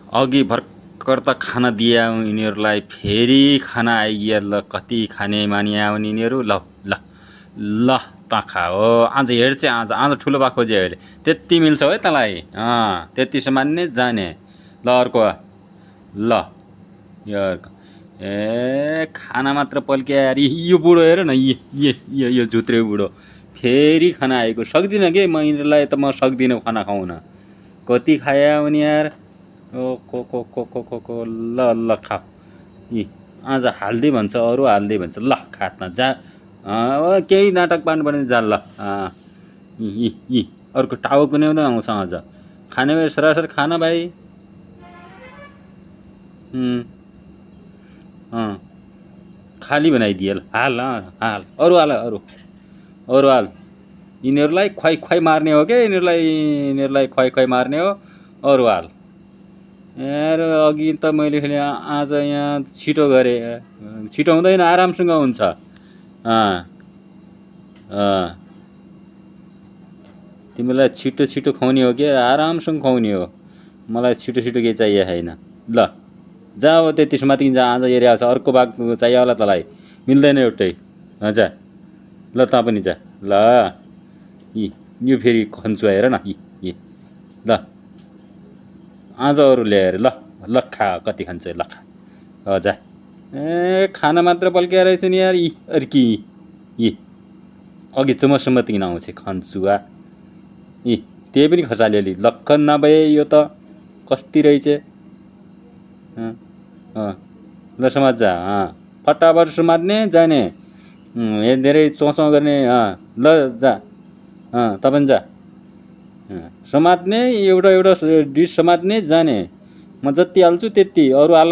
अघि भर्खर त खाना दिए यिनीहरूलाई फेरि खाना आइगयो ल कति खाने मानिया हुन् यिनीहरू ल ल ल त खा हो आज हेर चाहिँ आज आज ठुलो बा खोजे अहिले त्यति मिल्छ है तँलाई त्यतिसम्म नै जाने ल अर्को ल यो अर्को ए खाना मात्र पल्क्या यार यो बुढो हेर न यो झुत्रे बुढो फेरि खाना आएको सक्दिनँ के म यिनीहरूलाई त म सक्दिनँ खाना खुवाउन कति खाया भने यार ओ को ल ल खा यी आज हाल्दै भन्छ अरू हाल्दै भन्छ ल खातमा जा केही नाटक पार्नु पर्ने जा ल यी अर्को टाउको कुन्याउँदै आउँछ आज खाने बेला सरासर खाना भाइ खाली बनाइदिए हाल हाल अरू हाल अरू हाल यिनीहरूलाई खुवाई मार्ने हो क्या यिनीहरूलाई खुवाई मार्ने हो अरू हाल यार अघि त मैले खेलेँ आज यहाँ छिटो गरेँ छिटो हुँदैन आरामसँग हुन्छ तिमीलाई छिटो छिटो खुवाउने हो कि आरामसँग खुवाउने हो मलाई छिटो छिटो केही चाहिए छैन ल जा अब त्यति माथि जा आज एरिया छ अर्को भाग चाहियो होला तँलाई मिल्दैन एउटै जा ल तँ पनि जा ल यो फेरि खन्छु हेर न यी ल आज अरू ल्याएर ल ल खा कति खान्छ ल खा जा ए खाना मात्र पल्किया रहेछ नि यार यी अर्की यी अघि चमसम्म किन आउँछ खन्छु यी त्यही पनि खसालिहाली लक्खन नभए यो त कस्ती रहेछ ल समाज जा फटाफट समात्ने जाने धेरै चौचौ गर्ने ल जा तपाईँ जा समात्ने एउटा डिस समात्ने जाने म जति हाल्छु त्यति अरू हाल